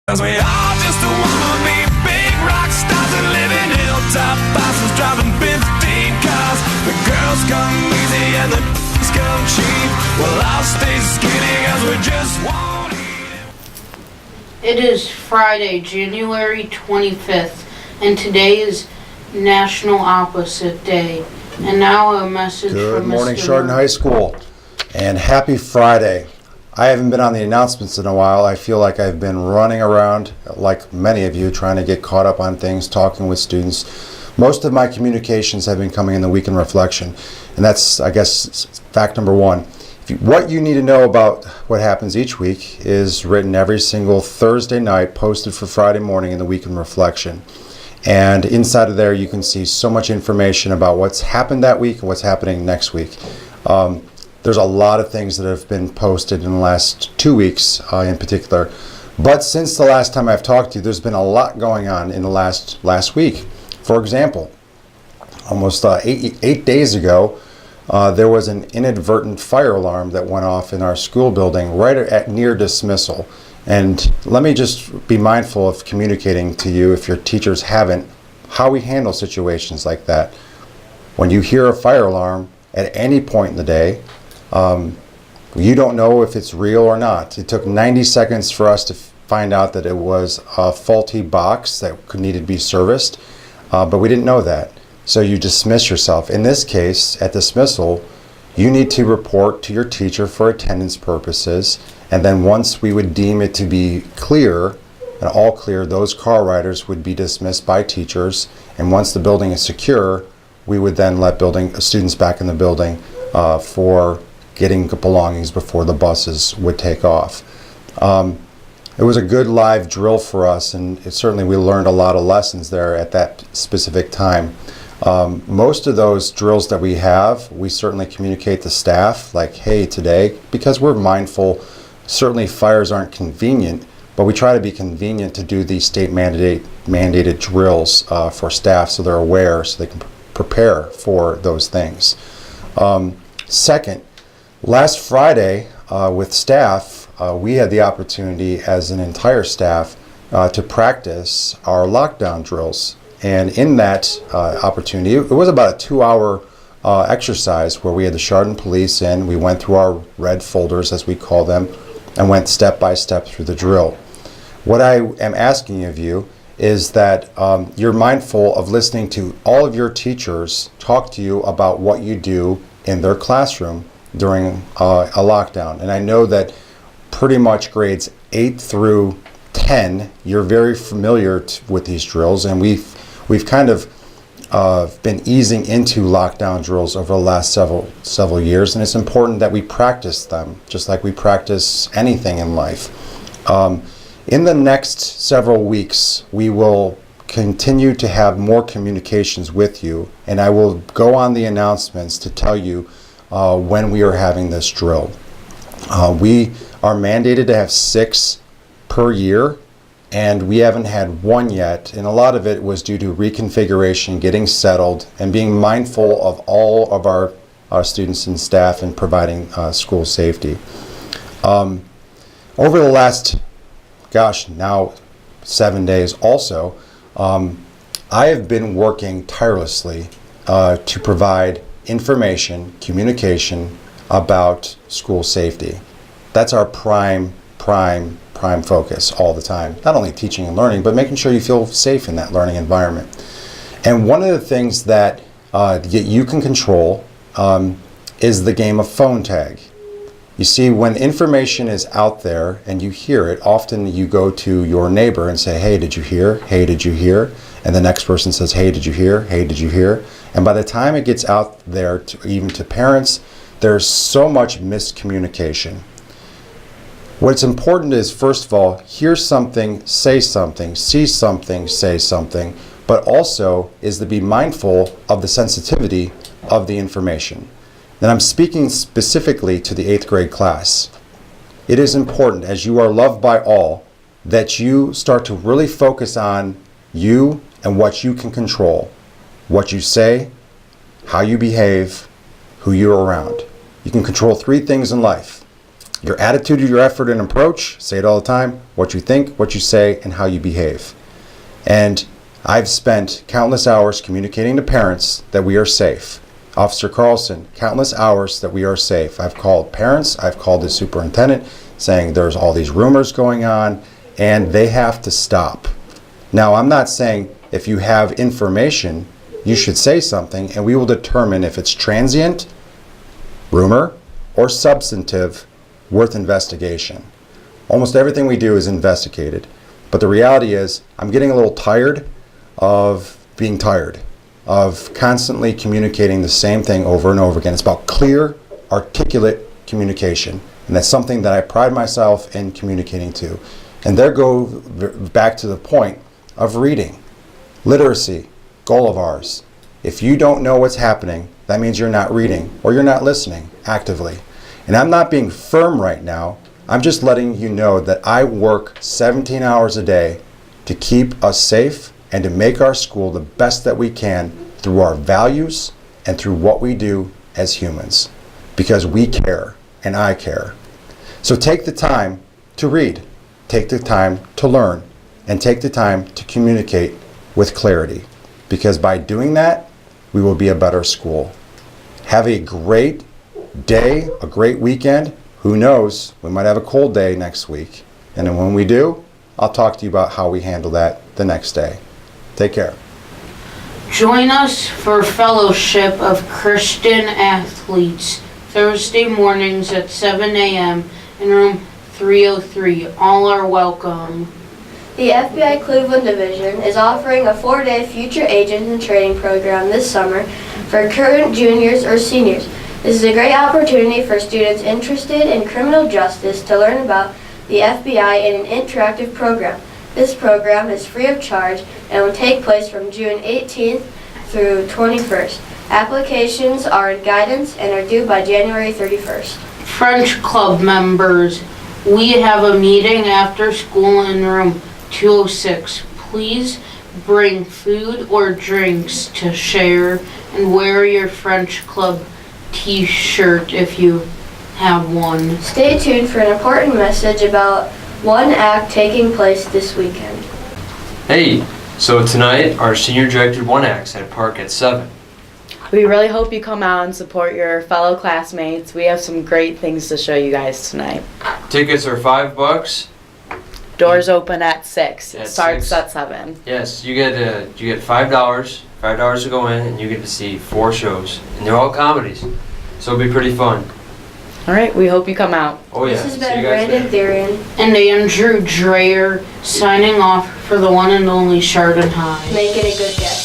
Cause we all just wanna be big rock stars and live in hilltop houses driving 15 cars. The girls come easy and the come cheap. Well, I'll stay skinny cause we just won't eat. It is Friday, January 25th, and today is National Opposite Day. And now a message from Mr. Good morning, Chardon High School, and happy Friday. I haven't been on the announcements in a while. I feel like I've been running around, like many of you, trying to get caught up on things, talking with students. Most of my communications have been coming in the week in reflection, and that's, I guess, fact number one. What you need to know about what happens each week is written every single Thursday night, posted for Friday morning in the week in reflection. And inside of there, you can see so much information about what's happened that week and what's happening next week. There's a lot of things that have been posted in the last 2 weeks in particular. But since the last time I've talked to you, there's been a lot going on in the last week. For example, almost eight days ago, there was an inadvertent fire alarm that went off in our school building right at near dismissal. And let me just be mindful of communicating to you, if your teachers haven't, how we handle situations like that. When you hear a fire alarm at any point in the day, you don't know if it's real or not. It took 90 seconds for us to find out that it was a faulty box that needed to be serviced, but we didn't know that. So you dismiss yourself. In this case, at dismissal, you need to report to your teacher for attendance purposes, and then once we would deem it to be clear, and all clear, those car riders would be dismissed by teachers, and once the building is secure, we would then let students back in the building for getting belongings before the buses would take off. It was a good live drill for us, and certainly we learned a lot of lessons there at that specific time. Most of those drills that we have, we certainly communicate to staff, like, hey, today, because we're mindful, certainly fires aren't convenient, but we try to be convenient to do these state mandated drills for staff so they're aware, so they can prepare for those things. Second, last Friday with staff, we had the opportunity as an entire staff to practice our lockdown drills. And in that opportunity, it was about a 2-hour exercise where we had the Chardon police in. We went through our red folders, as we call them, and went step by step through the drill. What I am asking of you is that you're mindful of listening to all of your teachers talk to you about what you do in their classroom during a lockdown. And I know that pretty much grades 8 through 10, you're very familiar with these drills, and we've kind of been easing into lockdown drills over the last several years, and it's important that we practice them, just like we practice anything in life. In the next several weeks, we will continue to have more communications with you, and I will go on the announcements to tell you when we are having this drill. We are mandated to have 6 per year, and we haven't had one yet, and a lot of it was due to reconfiguration, getting settled, and being mindful of all of our students and staff and providing school safety. Over the last, now 7 days also, I have been working tirelessly to provide information, communication about school safety. That's our prime focus all the time. Not only teaching and learning, but making sure you feel safe in that learning environment. And one of the things that you can control is the game of phone tag. You see, when information is out there and you hear it, often you go to your neighbor and say, hey, did you hear? Hey, did you hear? And the next person says, hey, did you hear? Hey, did you hear? And by the time it gets out there, even to parents, there's so much miscommunication. What's important is, first of all, hear something, say something, see something, say something, but also is to be mindful of the sensitivity of the information. And I'm speaking specifically to the 8th grade class. It is important, as you are loved by all, that you start to really focus on you and what you can control. What you say, how you behave, who you're around. You can control 3 things in life: Your attitude, your effort, and approach, say it all the time, what you think, what you say, and how you behave. And I've spent countless hours communicating to parents that we are safe. Officer Carlson, countless hours that we are safe. I've called parents, I've called the superintendent saying there's all these rumors going on and they have to stop. Now, I'm not saying if you have information, you should say something and we will determine if it's transient, rumor, or substantive, worth investigation. Almost everything we do is investigated. But the reality is, I'm getting a little tired of being tired, of constantly communicating the same thing over and over again. It's about clear, articulate communication. And that's something that I pride myself in communicating to. And there go back to the point of reading. Literacy, goal of ours. If you don't know what's happening, that means you're not reading or you're not listening actively. And I'm not being firm right now. I'm just letting you know that I work 17 hours a day to keep us safe and to make our school the best that we can through our values and through what we do as humans. Because we care and I care. So take the time to read, take the time to learn, and take the time to communicate with clarity. Because by doing that, we will be a better school. Have a great day, a great weekend. Who knows, we might have a cold day next week. And then when we do, I'll talk to you about how we handle that the next day. Take care. Join us for Fellowship of Christian Athletes, Thursday mornings at 7 a.m. in room 303. All are welcome. The FBI Cleveland Division is offering a 4-day future agent and training program this summer for current juniors or seniors. This is a great opportunity for students interested in criminal justice to learn about the FBI in an interactive program. This program is free of charge and will take place from June 18th through 21st. Applications are in guidance and are due by January 31st. French Club members, we have a meeting after school in room 206. Please bring food or drinks to share and wear your French Club t-shirt if you have one. Stay tuned for an important message about one act taking place this weekend. Hey, so tonight our senior directed one acts at Park at 7. We really hope you come out and support your fellow classmates. We have some great things to show you guys tonight. Tickets are $5. Doors open at 6. It At starts 6. at 7. Yes, you get $5. $5 to go in, and you get to see 4 shows, and they're all comedies, so it'll be pretty fun. All right, we hope you come out. Oh yeah. This has See been you guys Brandon there. Therian. And Andrew Dreyer signing off for the one and only Chardon High. Make it a good day.